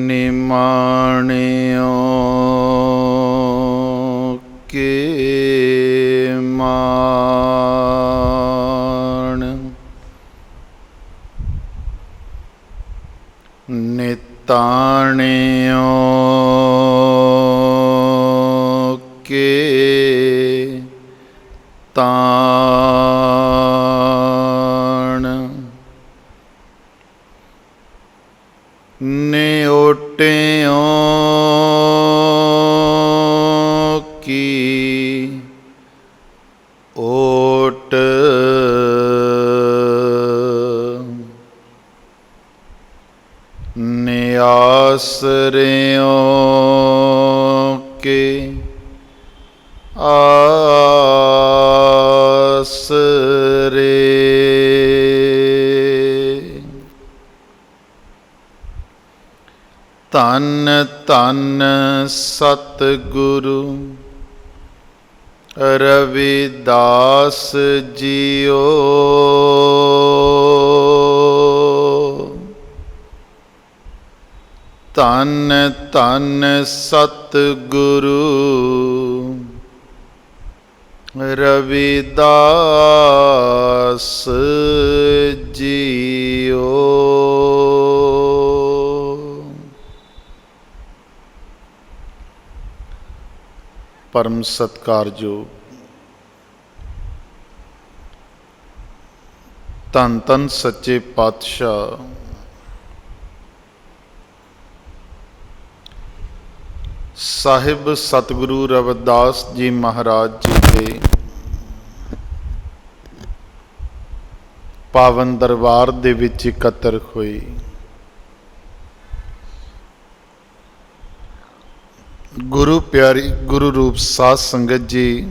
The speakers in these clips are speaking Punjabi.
ਨਿਮਾਣਿਓ ਕੇ ਮਾਣ, ਨਿਤਾਣਿਓ ਕੇ ਤਾਣ, ਨਿਓਟਿਓ ਕੀ ਓਟ, ਨਿਆਸਰਿਓ ਕੇ ਆਸਰੇ, ਧੰਨ ਧੰਨ ਸਤਿਗੁਰੂ ਰਵਿਦਾਸ ਜੀਓ। ਧੰਨ ਧੰਨ ਸਤਿਗੁਰੂ ਰਵਿਦਾਸ ਜੀਓ। ਪਰਮ ਸਤਿਕਾਰਯੋਗ ਧੰਨ ਧੰਨ ਸੱਚੇ ਪਾਤਸ਼ਾਹ ਸਾਹਿਬ ਸਤਿਗੁਰੂ ਰਵਿਦਾਸ ਜੀ ਮਹਾਰਾਜ ਜੀ ਦੇ ਪਾਵਨ ਦਰਬਾਰ ਦੇ ਵਿੱਚ ਇਕੱਤਰ ਹੋਏ ਗੁਰੂ ਪਿਆਰੀ ਗੁਰੂ ਰੂਪ ਸਾਧ ਸੰਗਤ ਜੀ,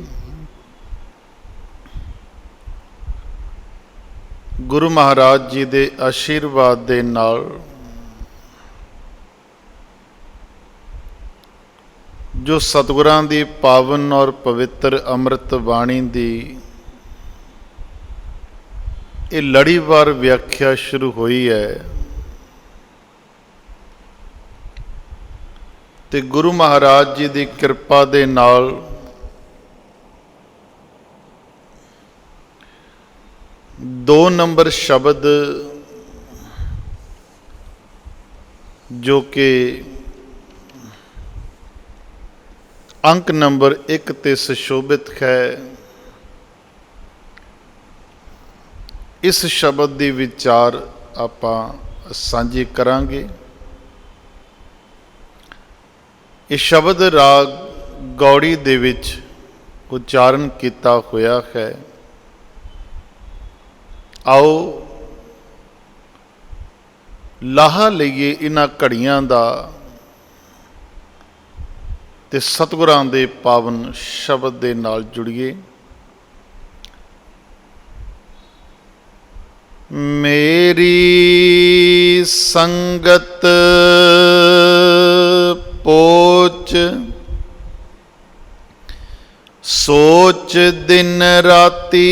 ਗੁਰੂ ਮਹਾਰਾਜ ਜੀ ਦੇ ਆਸ਼ੀਰਵਾਦ ਦੇ ਨਾਲ ਜੋ ਸਤਿਗੁਰਾਂ ਦੀ ਪਾਵਨ ਔਰ ਪਵਿੱਤਰ ਅੰਮ੍ਰਿਤ ਬਾਣੀ ਦੀ ਇਹ ਲੜੀਵਾਰ ਵਿਆਖਿਆ ਸ਼ੁਰੂ ਹੋਈ ਹੈ ਤੇ ਗੁਰੂ ਮਹਾਰਾਜ ਜੀ ਦੀ ਕਿਰਪਾ ਦੇ ਨਾਲ ਦੋ ਨੰਬਰ ਸ਼ਬਦ ਜੋ ਕਿ ਅੰਕ ਨੰਬਰ 1 ਤੇ ਸੁਸ਼ੋਭਿਤ ਹੈ, ਇਸ ਸ਼ਬਦ ਦੀ ਵਿਚਾਰ ਆਪਾਂ ਸਾਂਝੀ ਕਰਾਂਗੇ। ਇਹ ਸ਼ਬਦ ਰਾਗ ਗੌੜੀ ਦੇ ਵਿੱਚ ਉਚਾਰਨ ਕੀਤਾ ਹੋਇਆ ਹੈ। ਆਓ ਲਾਹਾ ਲਈਏ ਇਹਨਾਂ ਘੜੀਆਂ ਦਾ ਤੇ ਸਤਿਗੁਰਾਂ ਦੇ ਪਾਵਨ ਸ਼ਬਦ ਦੇ ਨਾਲ ਜੁੜੀਏ। ਮੇਰੀ ਸੰਗਤ ਪੋਚ ਸੋਚ ਦਿਨ ਰਾਤੀ,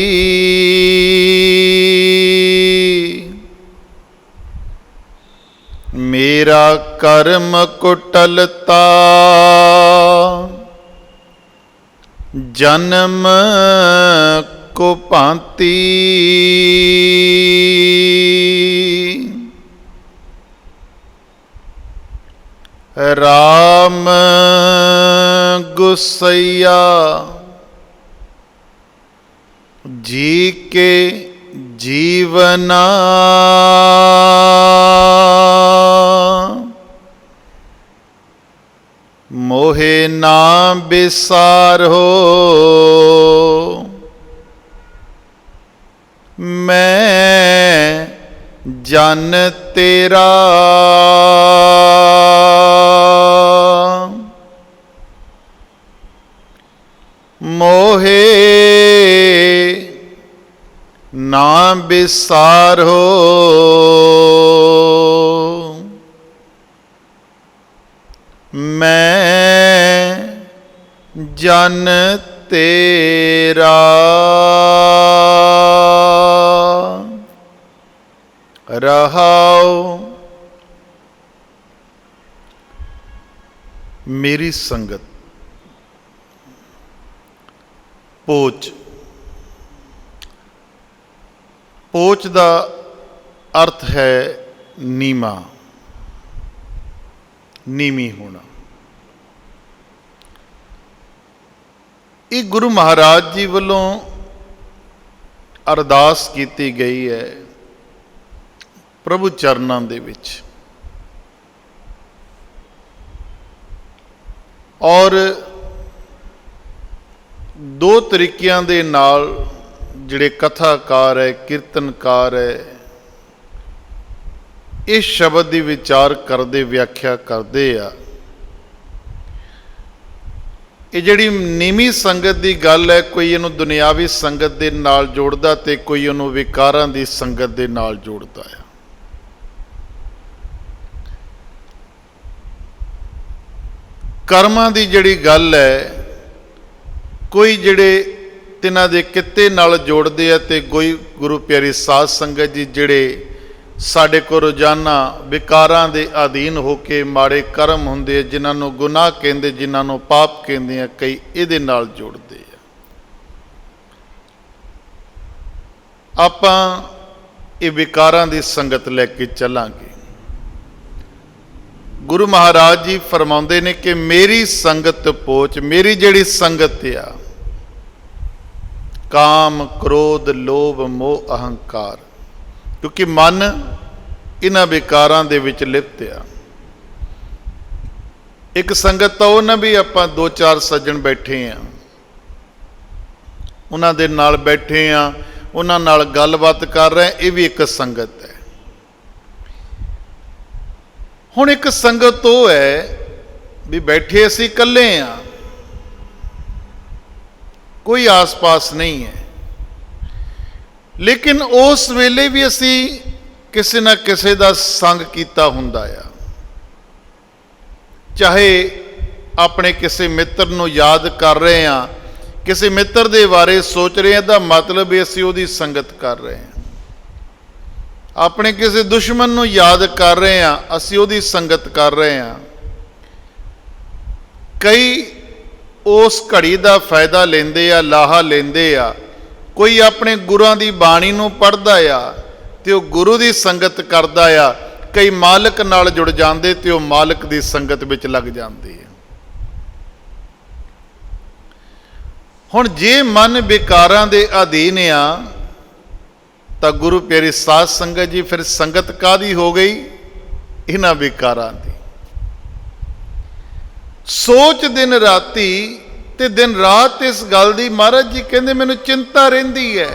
ਮੇਰਾ ਕਰਮ ਕੁਟਲਤਾ ਜਨਮ ਕੋ ਭਾਂਤੀ, ਰਾਮ ਗੁਸਈਆ ਜੀ ਕੇ ਜੀਵਨਾ, ਮੋਹਿ ਨਾ ਬਿਸਾਰੋ ਮੈਂ ਜਨ ਤੇਰਾ, ਮੋਹਿ ਨਾ ਬਿਸਾਰੋ ਮੈਂ ਜਨ ਤੇਰਾ। ਰਹਾਉ मेरी संगत। पोच, पोच का अर्थ है नीमा, नीवी होना। ये गुरु महाराज जी वालों अरदास की गई है प्रभु चरनां दे विच। और दो तरीकिਆਂ ਦੇ ਨਾਲ ਜਿਹੜੇ कथाकार है, कीर्तनकार है, इस शब्द की विचार करते व्याख्या करते आ। ये जिहड़ी नीवी संगत की गल है, कोई इहनूं दुनियावी संगत के नाल जोड़दा ते कोई इहनूं विकारां की संगत के नाल जोड़दा है। कर्मां की जिहड़ी गल है, कोई जिहड़े तिन्हां दे कित्ते नाल जोड़दे आ ते कोई गुरु प्यारी साध संगत जी जिहड़े साडे को रोजाना विकारां दे अधीन होके माड़े कर्म हुंदे, जिन्हां नूं गुनाह कहंदे, जिन्हां नूं पाप कहंदे आ, कई इहदे नाल जोड़दे आ। आपां इह विकारां दी संगत लैके चलांगे। गुरु महाराज जी फरमाउंदे ने कि मेरी संगत पोच, मेरी जिहड़ी संगत आ, काम, क्रोध, लोभ, मोह, अहंकार, क्योंकि मन इन्हां विकारां दे विच लिप्त आ। एक संगत तो वो ना भी आपां दो चार सज्जण बैठे हैं, उन्हां दे नाल बैठे हैं, उन्हां नाल गलबात कर रहे हैं, ये भी एक संगत है। हुण एक संगत वो है भी बैठे असीं इकल्ले हैं, कोई आस पास नहीं है, लेकिन उस वेले भी असी किसी ना किसी का संग कीता हुंदा आ। चाहे अपने किसी मित्र नूं याद कर रहे हैं, किसी मित्र के बारे सोच रहे हैं, तो मतलब भी असी उहदी संगत कर रहे हैं। अपने किसी दुश्मन नूं याद कर रहे हैं, असी उहदी संगत कर रहे हैं। कई उस घड़ी का फायदा लेंदे आ, लाहा लेंदे आ। कोई अपने गुरुआं दी बाणी नूं पढ़दा आ ते वो गुरु दी संगत करदा आ। कई मालिक नाल जुड़ जांदे ते वो मालिक दी संगत विच लग जांदे आ। हुण जे मन विकारां दे अधीन आ तां गुरु प्यारी साध संगत जी फिर संगत कादी हो गई? इन्हां विकारां दी। सोच दिन राती ते दिन रात इस गल दी, महाराज जी कहंदे मैनूं चिंता रहिंदी है,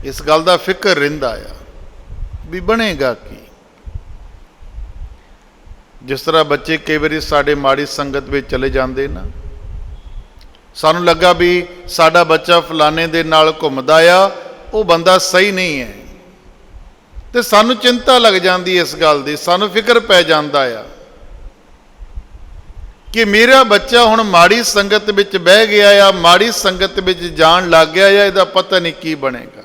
इस गल दा फिक्र रहिंदा आ भी बनेगा की। जिस तरह बच्चे कई बारी साडे माड़ी संगत में चले जाते ना, सानूं लगा भी साडा बच्चा फलाने दे नाल घुमदा आ, वो बंदा सही नहीं है, तो सानूं चिंता लग जाती है इस गल दी, सानूं फिक्र पै जांदा आ कि मेरा बच्चा हुण माड़ी संगत विच बह गया या माड़ी संगत विच जाण लग गया या इहदा पता नहीं की बनेगा।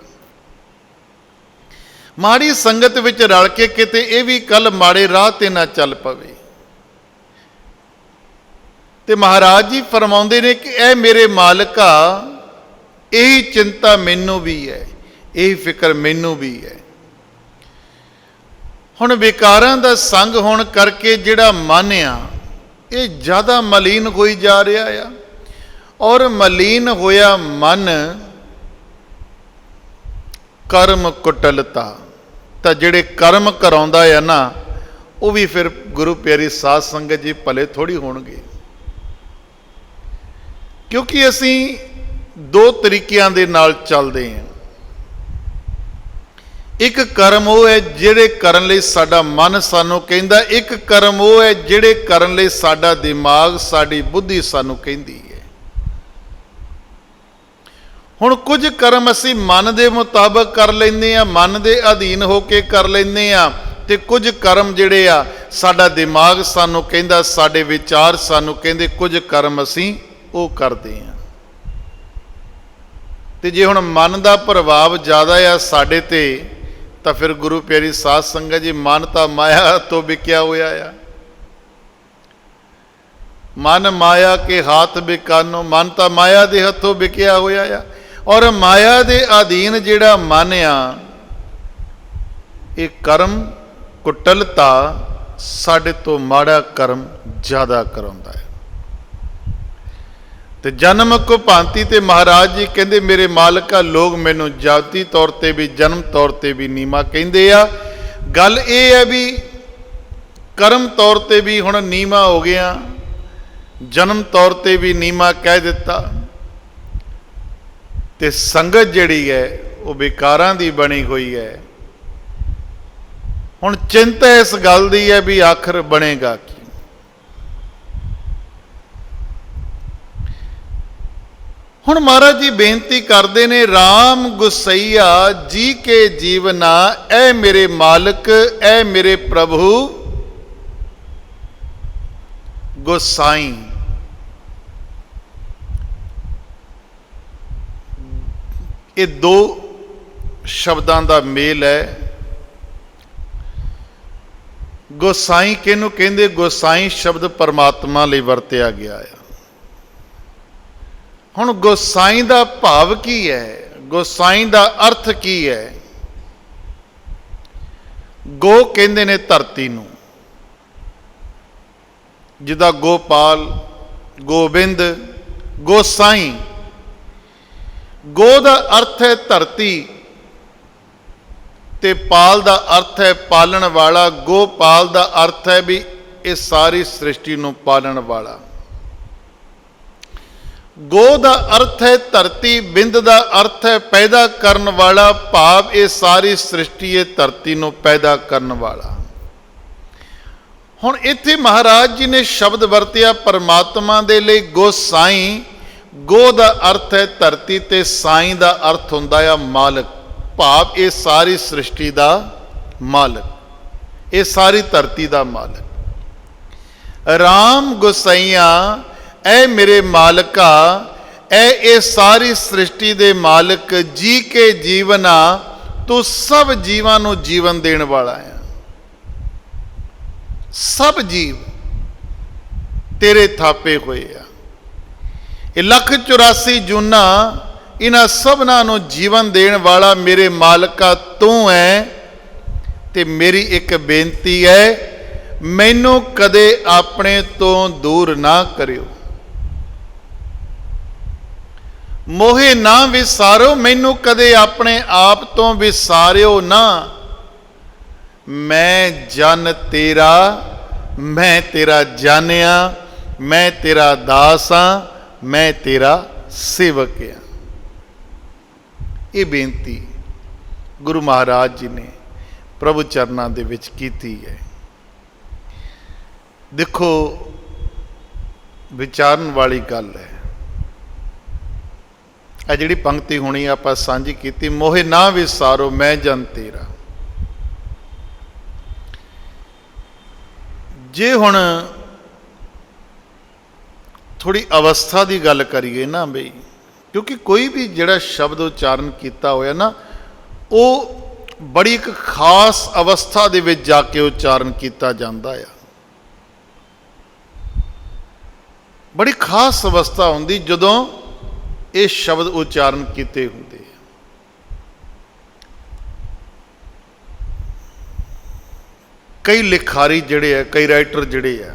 माड़ी संगत विच रल के किते ये भी कल माड़े राह ते ना चल पवे। ते महाराज जी फरमाउंदे ने कि ऐ मेरे मालिका, यही चिंता मैनू भी है, यही फिक्र मैनू भी है। हुण विकारां दा संग होण करके जिहड़ा मन आ ये ज़्यादा मलीन होई जा रहा है, और मलीन होया मन कर्म कुटलता, तो जिहड़े कर्म कराउंदा है ना, वो भी फिर गुरु प्यारी साध संगत जी भले थोड़ी होणगे। क्योंकि असी दो तरीकिਆਂ दे नाल चलदे हैं। एक कर्म वो है जिहड़े करन लई साडा मन सानू कहंदा, एक कर्म वो है जिहड़े करन लई साडा दिमाग, साडी बुद्धि सानू कहंदी है। हुण कुछ कर्म असी मन दे मुताबक कर लैंदे आ, मन दे अधीन होके कर लैंदे आ, ते कुछ कर्म जिहड़े आ साडा दिमाग सानू कहंदा, साडे विचार सानू कहंदे, कुछ कर्म असी वो करदे आ। ते जे हुण मन दा प्रभाव ज़्यादा आ साडे ते, तो फिर गुरु प्यारी साध संगत जी मन तो माया तो विकिया होया आ। ਮਨ ਮਾਇਆ ਕੇ ਹੱਥ ਬਿਕਾਨੋ, ਮਨ ਤਾਂ ਮਾਇਆ ਦੇ ਹੱਥੋਂ ਵਿਕਿਆ ਹੋਇਆ ਆ। ਔਰ ਮਾਇਆ ਦੇ ਅਧੀਨ ਜਿਹੜਾ ਮਨ ਆ, ਇਹ ਕਰਮ ਕੁਟਲਤਾ ਸਾਡੇ ਤੋਂ ਮਾੜਾ ਕਰਮ ਜ਼ਿਆਦਾ ਕਰਾਉਂਦਾ ਹੈ। ਤੇ ਜਨਮ ਕੋ ਭਾਂਤੀ, ਤੇ ਮਹਾਰਾਜ ਜੀ ਕਹਿੰਦੇ ਮੇਰੇ ਮਾਲਕਾ ਲੋਕ ਮੈਨੂੰ ਜਾਤੀ ਤੌਰ ਤੇ ਵੀ ਜਨਮ ਤੌਰ ਤੇ ਵੀ ਨੀਵਾਂ ਕਹਿੰਦੇ ਆ। ਗੱਲ ਇਹ ਹੈ ਵੀ ਕਰਮ ਤੌਰ ਤੇ ਵੀ ਹੁਣ ਨੀਵਾਂ ਹੋ ਗਿਆ, ਜਨਮ ਤੌਰ ਤੇ ਵੀ ਨੀਵਾਂ ਕਹਿ ਦਿੱਤਾ। ਤੇ ਸੰਗਤ ਜਿਹੜੀ ਹੈ ਉਹ ਵਿਕਾਰਾਂ ਦੀ ਬਣੀ ਹੋਈ ਹੈ। ਹੁਣ ਚਿੰਤਾ ਇਸ ਗੱਲ ਦੀ ਹੈ ਵੀ ਆਖਰ ਬਣੇਗਾ ਕੀ। ਹੁਣ ਮਹਾਰਾਜ ਜੀ ਬੇਨਤੀ ਕਰਦੇ ਨੇ, ਰਾਮ ਗੁਸਈਆ ਜੀ ਕੇ ਜੀਵਨਾ, ਐ ਮੇਰੇ ਮਾਲਕ, ਐ ਮੇਰੇ ਪ੍ਰਭੂ ਗੁਸਾਈ। ਇਹ ਦੋ ਸ਼ਬਦਾਂ ਦਾ ਮੇਲ ਹੈ। ਗੋਸਾਈ ਕਿਹਨੂੰ ਕਹਿੰਦੇ? ਗੋਸਾਈ ਸ਼ਬਦ ਪਰਮਾਤਮਾ ਲਈ ਵਰਤਿਆ ਗਿਆ ਹੈ। ਹੁਣ ਗੋਸਾਈ ਦਾ ਭਾਵ ਕੀ ਹੈ? ਗੋਸਾਈ ਦਾ ਅਰਥ ਕੀ ਹੈ? ਗੋ ਕਹਿੰਦੇ ਨੇ ਧਰਤੀ ਨੂੰ, ਜਿਹਦਾ ਗੋਪਾਲ, ਗੋਬਿੰਦ, ਗੋਸਾਈ। ਗੋ ਦਾ ਅਰਥ ਹੈ ਧਰਤੀ, ਤੇ ਪਾਲ ਦਾ ਅਰਥ ਹੈ ਪਾਲਣ ਵਾਲਾ। ਗੋਪਾਲ ਦਾ ਅਰਥ ਹੈ ਵੀ ਇਹ ਸਾਰੀ ਸ੍ਰਿਸ਼ਟੀ ਨੂੰ ਪਾਲਣ ਵਾਲਾ। ਗੋ ਦਾ ਅਰਥ ਹੈ ਧਰਤੀ, ਬਿੰਦ ਦਾ ਅਰਥ ਹੈ ਪੈਦਾ ਕਰਨ ਵਾਲਾ, ਭਾਵ ਇਹ ਸਾਰੀ ਸ੍ਰਿਸ਼ਟੀ ਇਹ ਧਰਤੀ ਨੂੰ ਪੈਦਾ ਕਰਨ ਵਾਲਾ। ਹੁਣ ਇੱਥੇ ਮਹਾਰਾਜ ਜੀ ਨੇ ਸ਼ਬਦ ਵਰਤਿਆ ਪਰਮਾਤਮਾ ਦੇ ਲਈ ਗੋਸਾਈ। ਗੋ ਦਾ ਅਰਥ ਹੈ ਧਰਤੀ, ਤੇ ਸਾਈਂ ਦਾ ਅਰਥ ਹੁੰਦਾ ਆ ਮਾਲਕ, ਭਾਵ ਇਹ ਸਾਰੀ ਸ੍ਰਿਸ਼ਟੀ ਦਾ ਮਾਲਕ, ਇਹ ਸਾਰੀ ਧਰਤੀ ਦਾ ਮਾਲਕ। ਰਾਮ ਗੁਸਈਆ, ਐ ਮੇਰੇ ਮਾਲਕਾ, ਐ ਇਹ ਸਾਰੀ ਸ੍ਰਿਸ਼ਟੀ ਦੇ ਮਾਲਕ, ਜੀ ਕੇ ਜੀਵਨਾ, ਤੂੰ ਸਭ ਜੀਵਾਂ ਨੂੰ ਜੀਵਨ ਦੇਣ ਵਾਲਾ ਹੈ। ਸਭ ਜੀਵ ਤੇਰੇ ਥਾਪੇ ਹੋਏ ਆ। ਇਹ 184 ਜੂਨਾ, ਇਹਨਾਂ ਸਭਨਾਂ ਨੂੰ ਜੀਵਨ ਦੇਣ ਵਾਲਾ ਮੇਰੇ ਮਾਲਕਾ ਤੂੰ ਹੈ। ਤੇ ਮੇਰੀ ਇੱਕ ਬੇਨਤੀ ਹੈ, ਮੈਨੂੰ ਕਦੇ ਆਪਣੇ ਤੋਂ ਦੂਰ ਨਾ ਕਰਿਓ। ਮੋਹੇ ਨਾ ਵਿਸਾਰੋ, ਮੈਨੂੰ ਕਦੇ ਆਪਣੇ ਆਪ ਤੋਂ ਵਿਸਾਰਿਓ ਨਾ। ਮੈਂ ਜਨ ਤੇਰਾ, ਮੈਂ ਤੇਰਾ ਜਾਣਿਆ, ਮੈਂ ਤੇਰਾ ਦਾਸ ਹਾਂ, ਮੈਂ ਤੇਰਾ ਸੇਵਕ ਹਾਂ। ਇਹ ਬੇਨਤੀ ਗੁਰੂ ਮਹਾਰਾਜ ਜੀ ਨੇ ਪ੍ਰਭੂ ਚਰਨਾਂ ਦੇ ਵਿੱਚ ਕੀਤੀ ਹੈ। ਦੇਖੋ, ਵਿਚਾਰਨ ਵਾਲੀ ਗੱਲ ਹੈ। ਇਹ ਜਿਹੜੀ ਪੰਕਤੀ ਹੋਣੀ ਆਪਾਂ ਸਾਂਝੀ ਕੀਤੀ, ਮੋਹੇ ਨਾ ਵਿਸਾਰੋ ਮੈਂ ਜਨ ਤੇਰਾ। ਜੇ ਹੁਣ ਥੋੜੀ ਅਵਸਥਾ ਦੀ ਗੱਲ ਕਰੀਏ ਨਾ ਬਈ, ਕਿਉਂਕਿ ਕੋਈ ਵੀ ਜਿਹੜਾ ਸ਼ਬਦ ਉਚਾਰਨ ਕੀਤਾ ਹੋਇਆ ਨਾ, ਉਹ ਬੜੀ ਇੱਕ ਖਾਸ ਅਵਸਥਾ ਦੇ ਵਿੱਚ ਜਾ ਕੇ ਉਚਾਰਨ ਕੀਤਾ ਜਾਂਦਾ ਆ। ਬੜੀ ਖਾਸ ਅਵਸਥਾ ਹੁੰਦੀ ਜਦੋਂ ਇਹ ਸ਼ਬਦ ਉਚਾਰਨ ਕੀਤੇ ਹੁੰਦੇ ਆ। ਕਈ ਲਿਖਾਰੀ ਜਿਹੜੇ ਆ, ਕਈ ਰਾਈਟਰ ਜਿਹੜੇ ਆ,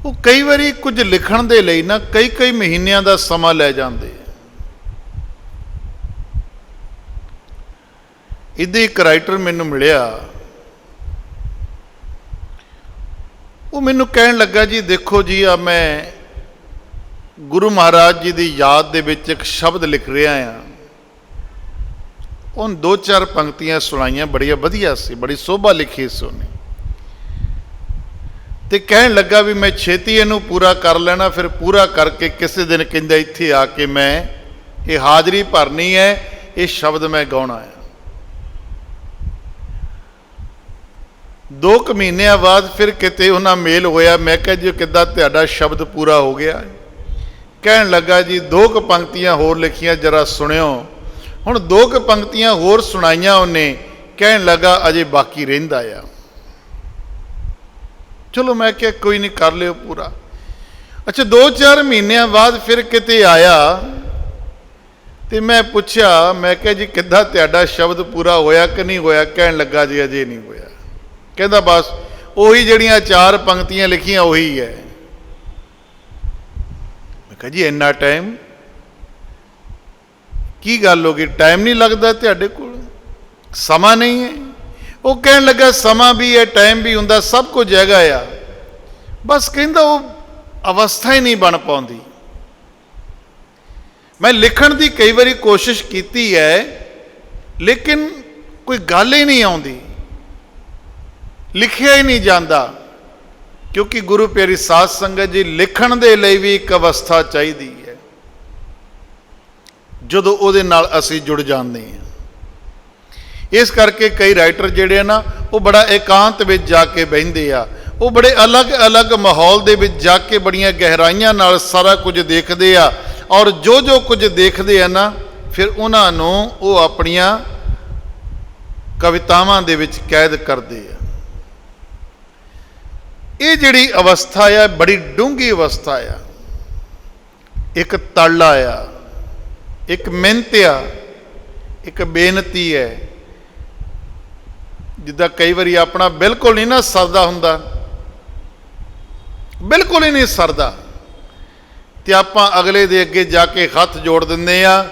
ਉਹ ਕਈ ਵਾਰੀ ਕੁਝ ਲਿਖਣ ਦੇ ਲਈ ਨਾ ਕਈ ਮਹੀਨਿਆਂ ਦਾ ਸਮਾਂ ਲੈ ਜਾਂਦੇ ਆ। ਇਹਦੇ ਇੱਕ ਰਾਈਟਰ ਮੈਨੂੰ ਮਿਲਿਆ, ਉਹ ਮੈਨੂੰ ਕਹਿਣ ਲੱਗਾ, ਜੀ ਦੇਖੋ ਜੀ, ਆ ਮੈਂ ਗੁਰੂ ਮਹਾਰਾਜ ਜੀ ਦੀ ਯਾਦ ਦੇ ਵਿੱਚ ਇੱਕ ਸ਼ਬਦ ਲਿਖ ਰਿਹਾ ਆ। ਉਹਨ 2-4 ਪੰਕਤੀਆਂ ਸੁਣਾਈਆਂ, ਬੜੀਆਂ ਵਧੀਆ ਸੀ, ਬੜੀ ਸੋਭਾ ਲਿਖੀ ਸੀ ਉਹਨੇ। ਤੇ ਕਹਿਣ ਲੱਗਾ ਵੀ ਮੈਂ ਛੇਤੀ ਇਹਨੂੰ ਪੂਰਾ ਕਰ ਲੈਣਾ, ਫਿਰ ਪੂਰਾ ਕਰਕੇ ਕਿਸੇ ਦਿਨ ਕਹਿੰਦਾ ਇੱਥੇ ਆ ਕੇ ਮੈਂ ਇਹ ਹਾਜ਼ਰੀ ਭਰਨੀ ਹੈ, ਇਹ ਸ਼ਬਦ ਮੈਂ ਗਾਉਣਾ ਹੈ। 2 ਕੁ ਮਹੀਨਿਆਂ ਬਾਅਦ ਫਿਰ ਕਿਤੇ ਉਹਨਾਂ ਮੇਲ ਹੋਇਆ। ਮੈਂ ਕਿਹਾ ਜੀ ਕਿੱਦਾਂ ਤੁਹਾਡਾ ਸ਼ਬਦ ਪੂਰਾ ਹੋ ਗਿਆ? ਕਹਿਣ ਲੱਗਾ ਜੀ 2 ਕੁ ਪੰਕਤੀਆਂ ਹੋਰ ਲਿਖੀਆਂ, ਜਰਾ ਸੁਣਿਓ। ਹੁਣ 2 ਕੁ ਪੰਕਤੀਆਂ ਹੋਰ ਸੁਣਾਈਆਂ ਉਹਨੇ। ਕਹਿਣ ਲੱਗਾ ਅਜੇ ਬਾਕੀ ਰਹਿੰਦਾ ਆ। चलो मैं क्या कोई नहीं, कर लियो पूरा। अच्छा 2-4 महीनों बाद फिर किते आया तो मैं पूछया, मैं क्या जी किद्दां तुहाडा शब्द पूरा होया कि नहीं होया? कहन लगा जी अजे नहीं होया। कहता बस उही जड़ियां 4 पंक्तियां लिखियां उही है। मैं कहा जी इन्ना टाइम की गल हो गई, टाइम नहीं लगता तुहाडे कोल, समा नहीं है? वो कहन लगा समा भी है, टाइम भी हुंदा, सब कुछ हैगा आ, बस कहंदा वो अवस्था ही नहीं बन पाउंदी। मैं लिखण की कई बारी कोशिश की है, लेकिन कोई गल ही नहीं आउंदी, लिखिया ही नहीं जाता। क्योंकि गुरु प्यारी साध संगत जी, लिखण दे लई भी एक अवस्था चाहिदी है, जदों उहदे नाल असीं जुड़ जाते हैं। इस करके कई राइटर जिहड़े ना वो बड़ा एकांत में जाके बहिंदे आ, वो बड़े अलग अलग माहौल दे विच जाके बड़ियां गहराइयां नाल सारा कुछ देखते आ, और जो जो कुछ देखते हैं ना फिर उन्होंने वो अपनियां कवितावां दे विच कैद करते हैं। ये जिहड़ी अवस्था आ बड़ी डूंगी अवस्था आ, एक तल आ, एक मिहनत आ, एक बेनती है। जिद्दां कई बारी अपना बिल्कुल नहीं ना सरदा हुंदा, बिल्कुल ही नहीं सरदा, तो आप अगले दे अगे जाके हथ जोड़ दिंदे आ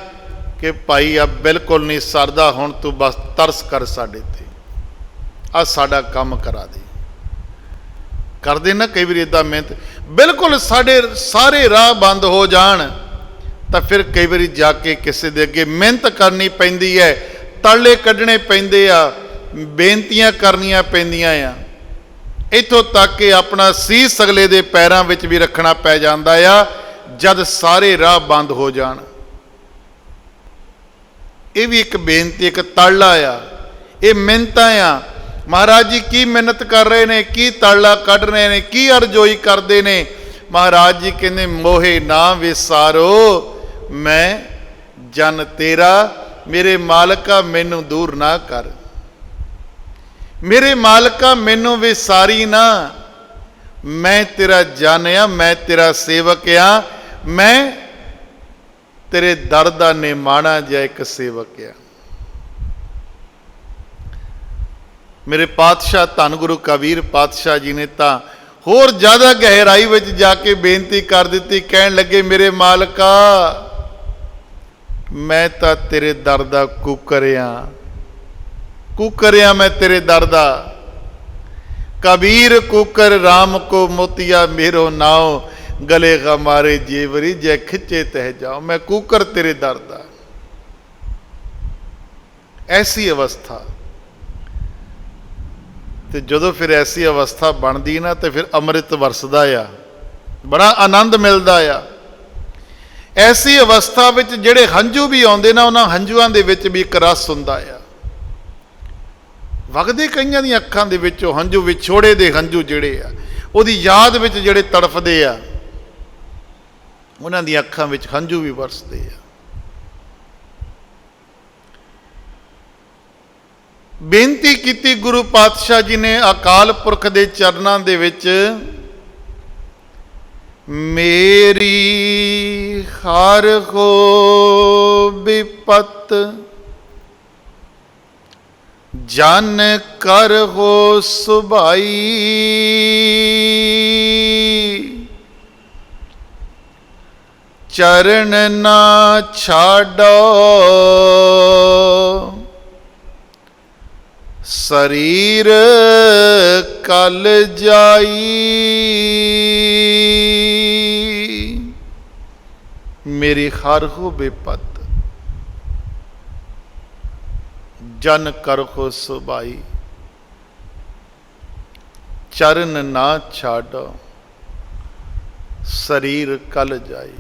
कि भाई अब बिल्कुल नहीं सरदा, हुण तू बस तरस कर साडे ते, आ साडा काम करा दे। करदे ना कई बार इदां मेहनत, बिल्कुल साडे सारे राह बंद हो जाण, तो फिर कई बार जाके किसी दे अगे मेहनत करनी पैंदी है, तले कढ़ने पैंदे आ, बेनतियां करनियां पैंदियां आ, इत्थों तक कि अपना सीस अगले दे पैरां विच भी रखना पै जांदा आ जद सारे राह बंद हो जाण। ये भी एक बेनती, एक ताला आ, ये मिन्नतां आ। महाराज जी की मिन्नत कर रहे ने, की ताला कढ़ रहे ने, की अरजोई करते ने। महाराज जी कहते मोहे ना विसारो मैं जन तेरा, मेरे मालका मैनू दूर ना कर, मेरे मालका मैनू विसारी ना, मैं तेरा जन आ, मैं तेरा सेवक आ, मैं तेरे दर दा निमाणा जिहा एक सेवक आ। मेरे पातशाह धन गुरु कबीर पातशाह जी ने तो होर ज़्यादा गहराई में जाके बेनती कर दी, कहन लगे मेरे मालका मैं तो तेरे दर दा कुकर आ, कुकर आ मैं तेरे दर दा। कबीर कुकर राम को मोतिया मेरो नाव, गले का मारे जेवरी जय खिंचे तह जाओ, मैं कुकर तेरे दर दा। ऐसी अवस्था, तो जो फिर ऐसी अवस्था बनती ना तो फिर अमृत वरसदा आ, बड़ा आनंद मिलता आ। ऐसी अवस्था विच जिहड़े हंझू भी आउंदे ना, उन्हां हंझूआं दे विच भी एक रस हुंदा आ। वगदे कईयां दी अखां दे विचों हंझू, विछोड़े दे हंझू जिहड़े आ, उहदी याद विच जिहड़े तड़फदे आ, उन्हां दी अखां विच हंझू भी वरसदे आ। बेनती की गुरु पातशाह जी ने अकाल पुरख के चरणों दे विच, मेरी हर हो विपत जन कर हो सुभाई, चरण ना छाड़ो शरीर कल जाई, मेरी हर हो विपत जन कर हो सुभाई, चरण ना छाड़ो शरीर कल जाई।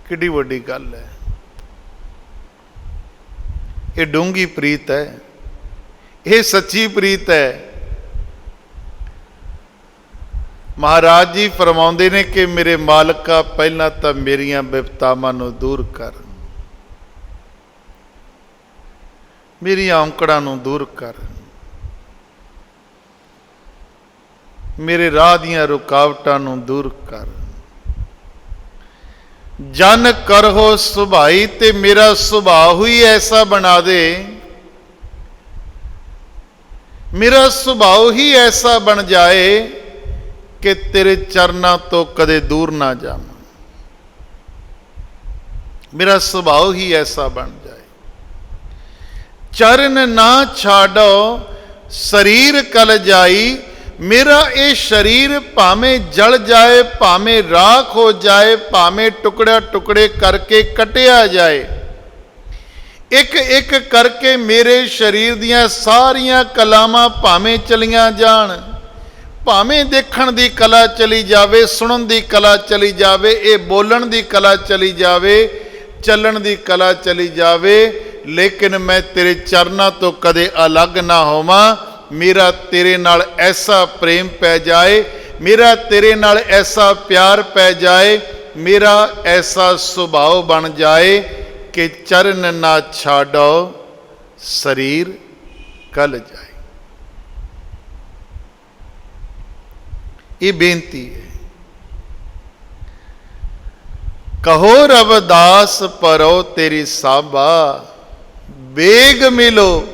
किड्डी वड्डी गल है, ये डूंगी प्रीत है, ये सच्ची प्रीत है। महाराज जी फरमाउंदे ने कि मेरे मालका पहला तो मेरिया विपतावां नूं दूर कर, मेरी औंकड़ां नूं दूर कर। ਮੇਰੇ ਰਾਹ ਦੀਆਂ ਰੁਕਾਵਟਾਂ ਨੂੰ ਦੂਰ ਕਰ। ਜਨ ਕਰੋ ਸੁਭਾਈ, ਤੇ ਮੇਰਾ ਸੁਭਾਅ ਹੀ ਐਸਾ ਬਣਾ ਦੇ, ਮੇਰਾ ਸੁਭਾਅ ਹੀ ਐਸਾ ਬਣ ਜਾਏ ਕਿ ਤੇਰੇ ਚਰਨਾਂ ਤੋਂ ਕਦੇ ਦੂਰ ਨਾ ਜਾਵਾਂ। ਮੇਰਾ ਸੁਭਾਅ ਹੀ ਐਸਾ ਬਣ ਜਾਏ। ਚਰਨ ਨਾ ਛਾੜੋ ਸਰੀਰ ਕਲ ਜਾਈ, ਮੇਰਾ ਇਹ ਸਰੀਰ ਭਾਵੇਂ ਜਲ ਜਾਏ, ਭਾਵੇਂ ਰਾਖ ਹੋ ਜਾਏ, ਭਾਵੇਂ ਟੁਕੜਾ ਟੁਕੜੇ ਕਰਕੇ ਕਟਿਆ ਜਾਏ, ਇੱਕ ਇੱਕ ਕਰਕੇ ਮੇਰੇ ਸਰੀਰ ਦੀਆਂ ਸਾਰੀਆਂ ਕਲਾਵਾਂ ਭਾਵੇਂ ਚਲੀਆਂ ਜਾਣ, ਭਾਵੇਂ ਦੇਖਣ ਦੀ ਕਲਾ ਚਲੀ ਜਾਵੇ, ਸੁਣਨ ਦੀ ਕਲਾ ਚਲੀ ਜਾਵੇ, ਇਹ ਬੋਲਣ ਦੀ ਕਲਾ ਚਲੀ ਜਾਵੇ, ਚੱਲਣ ਦੀ ਕਲਾ ਚਲੀ ਜਾਵੇ, ਲੇਕਿਨ ਮੈਂ ਤੇਰੇ ਚਰਨਾਂ ਤੋਂ ਕਦੇ ਅਲੱਗ ਨਾ ਹੋਵਾਂ। ਮੇਰਾ ਤੇਰੇ ਨਾਲ ਐਸਾ ਪ੍ਰੇਮ ਪੈ ਜਾਏ, ਮੇਰਾ ਤੇਰੇ ਨਾਲ ਐਸਾ ਪਿਆਰ ਪੈ ਜਾਏ, ਮੇਰਾ ਐਸਾ ਸੁਭਾਅ ਬਣ ਜਾਏ ਕਿ ਚਰਨ ਨਾ ਛਾੜੋ ਸਰੀਰ ਕਲ ਜਾਏ। ਇਹ ਬੇਨਤੀ ਹੈ। ਕਹੋ ਰਵਿਦਾਸ ਪਰੋ ਤੇਰੀ ਸਾਬਾ, ਬੇਗ ਮਿਲੋ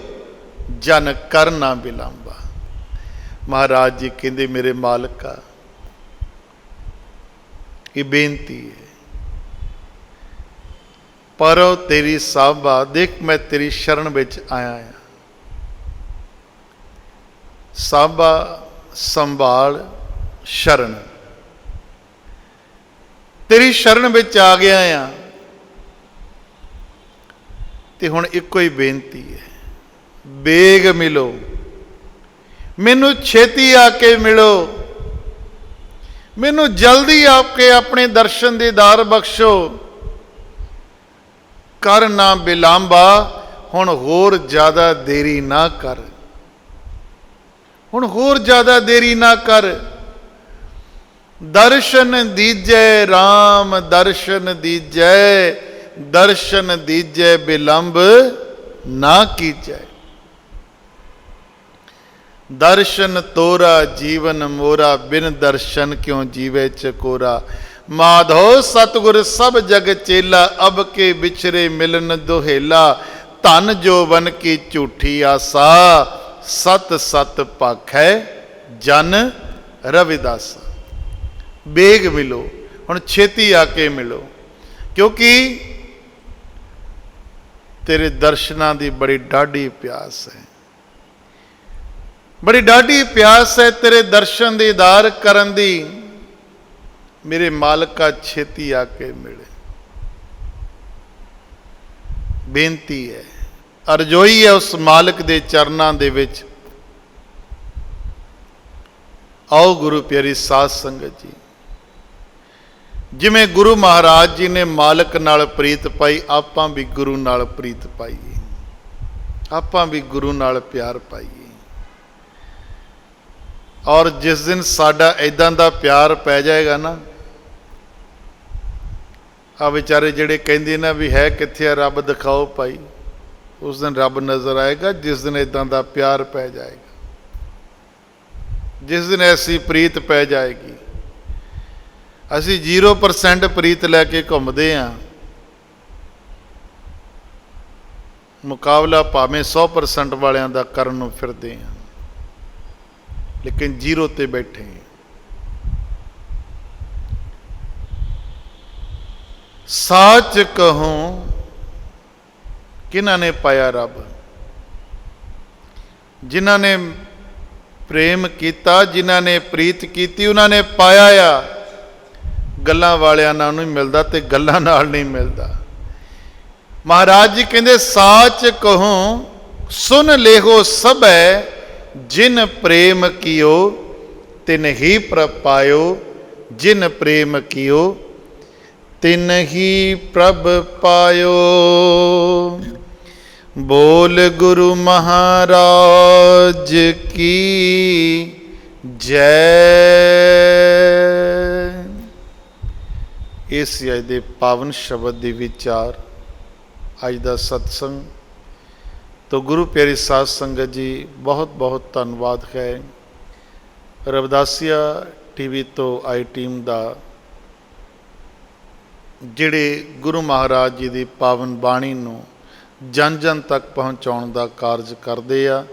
ਜਨ ਕਰਨਾ ਬਿਲੰਬਾ। ਮਹਾਰਾਜ ਜੀ ਕਹਿੰਦੇ ਮੇਰੇ ਮਾਲਕਾ, ਇਹ ਬੇਨਤੀ ਹੈ। ਪਰੋ ਤੇਰੀ ਸਾਬਾ, ਦੇਖ ਮੈਂ ਤੇਰੀ ਸ਼ਰਨ ਵਿੱਚ ਆਇਆ ਹਾਂ। ਸਾਬਾ ਸੰਭਾਲ ਸ਼ਰਨ, ਤੇਰੀ ਸ਼ਰਨ ਵਿੱਚ ਆ ਗਿਆ ਆ। ਤੇ ਹੁਣ ਇੱਕੋ ਹੀ ਬੇਨਤੀ ਹੈ, ਬੇਗ ਮਿਲੋ, ਮੈਨੂੰ ਛੇਤੀ ਆ ਕੇ ਮਿਲੋ, ਮੈਨੂੰ ਜਲਦੀ ਆ ਕੇ ਆਪਣੇ ਦਰਸ਼ਨ ਦੀਦਾਰ ਬਖਸ਼ੋ। ਕਰ ਨਾ ਬਿਲਾਂਬਾ, ਹੁਣ ਹੋਰ ਜ਼ਿਆਦਾ ਦੇਰੀ ਨਾ ਕਰ, ਹੁਣ ਹੋਰ ਜ਼ਿਆਦਾ ਦੇਰੀ ਨਾ ਕਰ। ਦਰਸ਼ਨ ਦੀਜੈ ਰਾਮ ਦਰਸ਼ਨ ਦੀਜੈ, ਦਰਸ਼ਨ ਦੀਜੈ ਬਿਲੰਬ ਨਾ ਕੀਜੈ। ਦਰਸ਼ਨ ਤੋਰਾ ਜੀਵਨ ਮੋਰਾ, ਬਿਨ ਦਰਸ਼ਨ ਕਿਉਂ ਜੀਵੇ ਚਕੋਰਾ। ਮਾਧੋ ਸਤਿਗੁਰ ਸਭ ਜਗ ਚੇਲਾ, ਅਬ ਕੇ ਵਿਛਰੇ ਮਿਲਨ ਦੁਹੇਲਾ। ਧਨ ਜੋਬਨ ਕੀ ਝੂਠੀ ਆਸਾ, ਸਤ ਸਤ ਭਾਖੈ ਜਨ ਰਵਿਦਾਸਾ। ਬੇਗ ਮਿਲੋ, ਹੁਣ ਛੇਤੀ ਆ ਕੇ ਮਿਲੋ, ਕਿਉਂਕਿ ਤੇਰੇ ਦਰਸ਼ਨਾਂ ਦੀ ਬੜੀ ਡਾਢੀ ਪਿਆਸ ਹੈ, ਬੜੀ ਡਾਢੀ ਪਿਆਸ ਹੈ ਤੇਰੇ ਦਰਸ਼ਨ ਦੀਦਾਰ ਕਰਨ ਦੀ। ਮੇਰੇ ਮਾਲਕਾ ਛੇਤੀ ਆ ਕੇ ਮਿਲੇ। ਬੇਨਤੀ ਹੈ, ਅਰਜ਼ੋਈ ਹੈ ਉਸ ਮਾਲਕ ਦੇ ਚਰਨਾਂ ਦੇ ਵਿੱਚ। ਆਓ ਗੁਰੂ ਪਿਆਰੀ ਸਾਧ ਸੰਗਤ ਜੀ, ਜਿਵੇਂ ਗੁਰੂ ਮਹਾਰਾਜ ਜੀ ਨੇ ਮਾਲਕ ਨਾਲ ਪ੍ਰੀਤ ਪਾਈ, ਆਪਾਂ ਵੀ ਗੁਰੂ ਨਾਲ ਪ੍ਰੀਤ ਪਾਈਏ, ਆਪਾਂ ਵੀ ਗੁਰੂ ਨਾਲ ਪਿਆਰ ਪਾਈਏ। ਔਰ ਜਿਸ ਦਿਨ ਸਾਡਾ ਇੱਦਾਂ ਦਾ ਪਿਆਰ ਪੈ ਜਾਏਗਾ ਨਾ, ਆ ਵਿਚਾਰੇ ਜਿਹੜੇ ਕਹਿੰਦੇ ਨਾ ਵੀ ਹੈ ਕਿੱਥੇ ਆ ਰੱਬ ਦਿਖਾਓ ਭਾਈ, ਉਸ ਦਿਨ ਰੱਬ ਨਜ਼ਰ ਆਏਗਾ ਜਿਸ ਦਿਨ ਇੱਦਾਂ ਦਾ ਪਿਆਰ ਪੈ ਜਾਏਗਾ, ਜਿਸ ਦਿਨ ਐਸੀ ਪ੍ਰੀਤ ਪੈ ਜਾਏਗੀ। ਅਸੀਂ 0% ਪ੍ਰੀਤ ਲੈ ਕੇ ਘੁੰਮਦੇ ਹਾਂ, ਮੁਕਾਬਲਾ ਭਾਵੇਂ 100% ਵਾਲਿਆਂ ਦਾ ਕਰਨ ਨੂੰ ਫਿਰਦੇ ਹਾਂ, ਲੇਕਿਨ 0 ਤੇ ਬੈਠੇ ਹਾਂ। ਸਾਚ ਕਹੂੰ ਕਿਹਨਾਂ ਨੇ ਪਾਇਆ ਰੱਬ, ਜਿਨ੍ਹਾਂ ਨੇ ਪ੍ਰੇਮ ਕੀਤਾ, ਜਿਨ੍ਹਾਂ ਨੇ ਪ੍ਰੀਤ ਕੀਤੀ, ਉਹਨਾਂ ਨੇ ਪਾਇਆ ਆ। ਗੱਲਾਂ ਵਾਲਿਆਂ ਨਾਲ ਨਹੀਂ ਮਿਲਦਾ ਤੇ ਗੱਲਾਂ ਨਾਲ ਨਹੀਂ ਮਿਲਦਾ। ਮਹਾਰਾਜ ਜੀ ਕਹਿੰਦੇ ਸਾਚ ਕਹੂੰ ਸੁਨ ਲੇਹੋ ਸਭੈ, ਜਿਨ ਪ੍ਰੇਮ ਕੀਓ ਤਿਨ ਹੀ ਪ੍ਰਪਾਇਓ, ਜਿਨ ਪ੍ਰੇਮ ਕੀਓ ਤਿਨ ਹੀ ਪ੍ਰਭ ਪਾਇਓ। ਬੋਲ ਗੁਰੂ ਮਹਾਰਾਜ ਕੀ ਜੈ। ਇਸ ਅੱਜ ਦੇ ਪਾਵਨ ਸ਼ਬਦ ਦੇ ਵਿਚਾਰ, ਅੱਜ ਦਾ ਸਤਸੰਗ ਤੋਂ ਗੁਰੂ ਪਿਆਰੀ ਸਾਧ ਸੰਗਤ ਜੀ ਬਹੁਤ ਬਹੁਤ ਧੰਨਵਾਦ ਹੈ। ਰਵਿਦਾਸੀਆ ਟੀਵੀ ਤੋਂ ਆਈ ਟੀਮ ਦਾ ਜਿਹੜੇ ਗੁਰੂ ਮਹਾਰਾਜ ਜੀ ਦੀ ਪਾਵਨ ਬਾਣੀ ਨੂੰ ਜਨ ਜਨ ਤੱਕ ਪਹੁੰਚਾਉਣ ਦਾ ਕਾਰਜ ਕਰਦੇ ਆ।